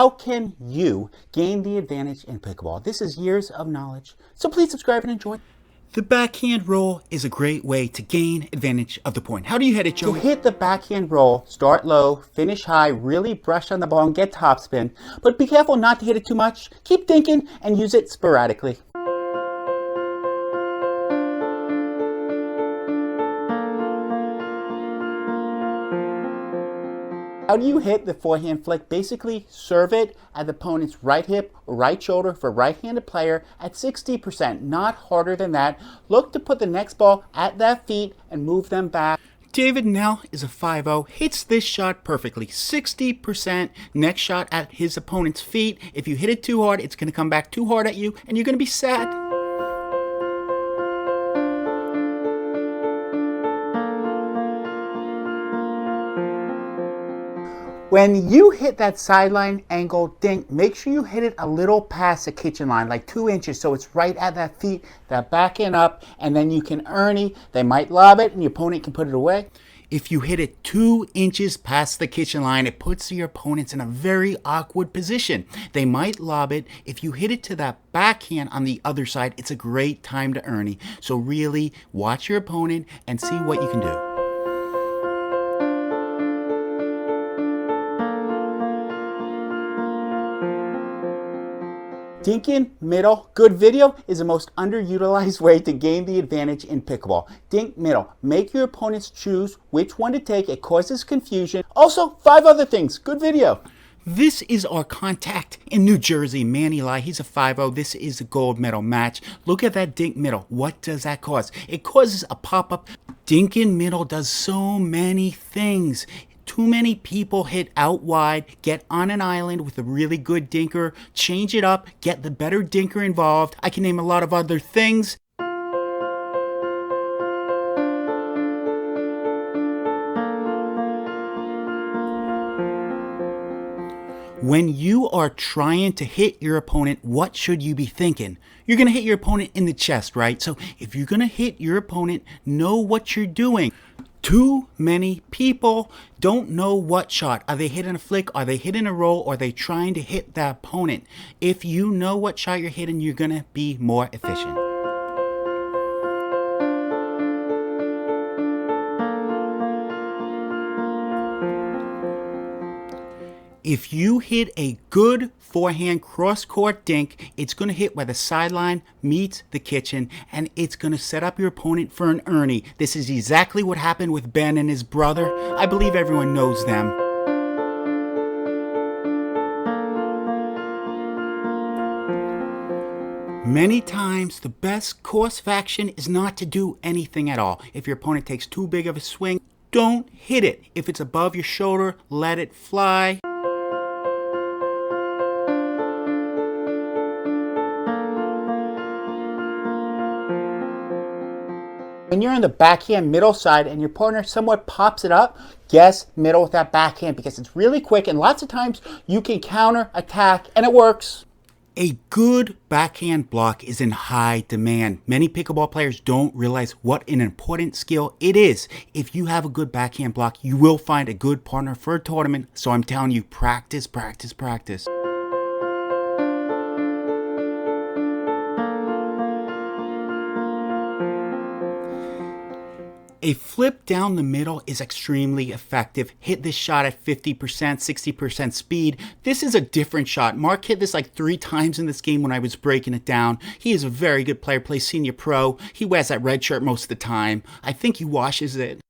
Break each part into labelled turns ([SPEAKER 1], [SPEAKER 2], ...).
[SPEAKER 1] How can you gain the advantage in pickleball? This is years of knowledge, so please subscribe and enjoy.
[SPEAKER 2] The backhand roll is a great way to gain advantage of the point. How do you hit it, Joe?
[SPEAKER 1] To hit the backhand roll, start low, finish high, really brush on the ball and get topspin, but be careful not to hit it too much. Keep dinking and use it sporadically. How do you hit the forehand flick? Basically, serve it at the opponent's right hip or right shoulder for a right-handed player at 60%, not harder than that. Look to put the next ball at that feet and move them back.
[SPEAKER 2] David Nell is a 5-0, hits this shot perfectly. 60% next shot at his opponent's feet. If you hit it too hard, it's going to come back too hard at you, and you're going to be sad.
[SPEAKER 1] When you hit that sideline angle dink, make sure you hit it a little past the kitchen line, like 2 inches, so it's right at that feet, that backhand up, and then you can Ernie. They might lob it, and your opponent can put it away.
[SPEAKER 2] If you hit it 2 inches past the kitchen line, it puts your opponents in a very awkward position. They might lob it. If you hit it to that backhand on the other side, it's a great time to Ernie. So really watch your opponent and see what you can do.
[SPEAKER 1] Dinking middle, good video, is the most underutilized way to gain the advantage in pickleball. Dink middle. Make your opponents choose which one to take. It causes confusion. Also, 5 other things. Good video.
[SPEAKER 2] This is our contact in New Jersey, Manny Lai. He's a 5-0. This is a gold medal match. Look at that dink middle. What does that cause? It causes a pop-up. Dinking middle does so many things. Too many people hit out wide, get on an island with a really good dinker, change it up, get the better dinker involved. I can name a lot of other things. When you are trying to hit your opponent, what should you be thinking? You're going to hit your opponent in the chest, right? So if you're going to hit your opponent, know what you're doing. Too many people don't know what shot. Are they hitting a flick? Are they hitting a roll? Or are they trying to hit the opponent? If you know what shot you're hitting, you're going to be more efficient. If you hit a good forehand cross-court dink, it's going to hit where the sideline meets the kitchen, and it's going to set up your opponent for an Ernie. This is exactly what happened with Ben and his brother. I believe everyone knows them. Many times, the best course of action is not to do anything at all. If your opponent takes too big of a swing, don't hit it. If it's above your shoulder, let it fly.
[SPEAKER 1] When you're on the backhand middle side and your partner somewhat pops it up, guess middle with that backhand because it's really quick and lots of times you can counter attack and it works.
[SPEAKER 2] A good backhand block is in high demand. Many pickleball players don't realize what an important skill it is. If you have a good backhand block, you will find a good partner for a tournament. So I'm telling you, practice, practice, practice. A flip down the middle is extremely effective. Hit this shot at 50%, 60% speed. This is a different shot. Mark hit this like 3 times in this game when I was breaking it down. He is a very good player, plays senior pro. He wears that red shirt most of the time. I think he washes it.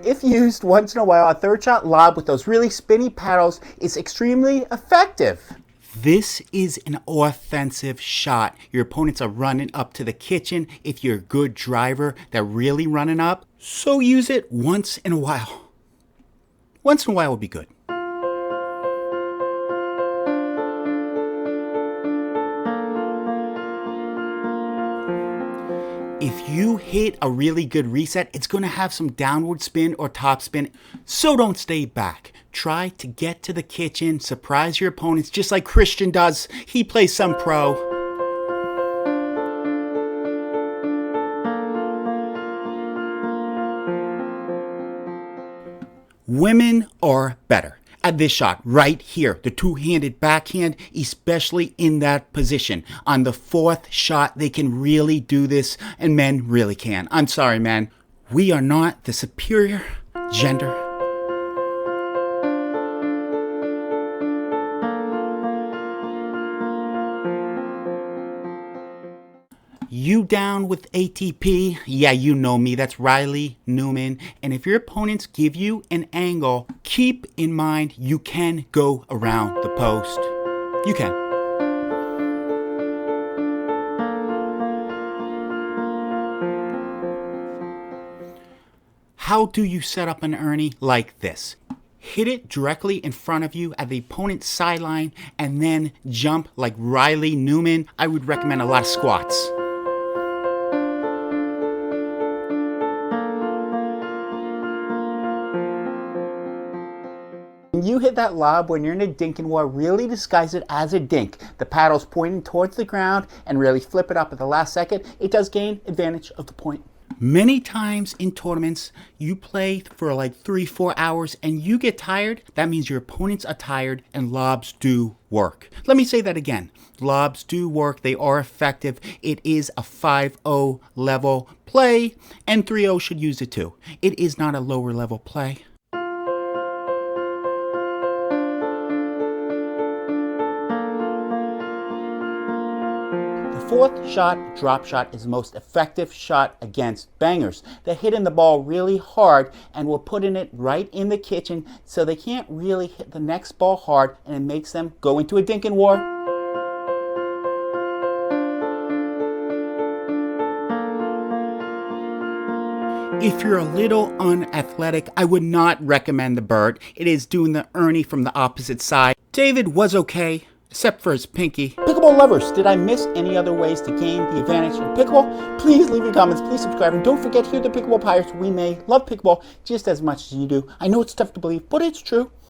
[SPEAKER 1] If used once in a while, a third shot lob with those really spinny paddles is extremely effective.
[SPEAKER 2] This is an offensive shot. Your opponents are running up to the kitchen. If you're a good driver, they're really running up. So use it once in a while. Once in a while would be good. If you hit a really good reset, it's going to have some downward spin or top spin. So don't stay back. Try to get to the kitchen, surprise your opponents just like Christian does. He plays some pro. Women are better at this shot right here, the two-handed backhand, especially in that position. On the fourth shot, they can really do this, and men really can. I'm sorry, man. We are not the superior gender. You down with ATP? Yeah, you know me. That's Riley Newman. And if your opponents give you an angle, keep in mind you can go around the post. You can. How do you set up an Ernie like this? Hit it directly in front of you at the opponent's sideline and then jump like Riley Newman. I would recommend a lot of squats.
[SPEAKER 1] When you hit that lob when you're in a dinking war, really disguise it as a dink. The paddle's pointing towards the ground and really flip it up at the last second. It does gain advantage of the point.
[SPEAKER 2] Many times in tournaments, you play for like 3-4 hours and you get tired. That means your opponents are tired and lobs do work. Let me say that again. Lobs do work. They are effective. It is a 5-0 level play, and 3-0 should use it too. It is not a lower level play.
[SPEAKER 1] The fourth shot, drop shot, is the most effective shot against bangers. They're hitting the ball really hard and we're putting it right in the kitchen so they can't really hit the next ball hard, and it makes them go into a dinking war.
[SPEAKER 2] If you're a little unathletic, I would not recommend the bird. It is doing the Ernie from the opposite side. David was okay, except for his pinky.
[SPEAKER 1] Pickleball lovers, did I miss any other ways to gain the advantage in pickleball? Please leave your comments, please subscribe, and don't forget, here at the Pickleball Pirates, we may love pickleball just as much as you do. I know it's tough to believe, but it's true.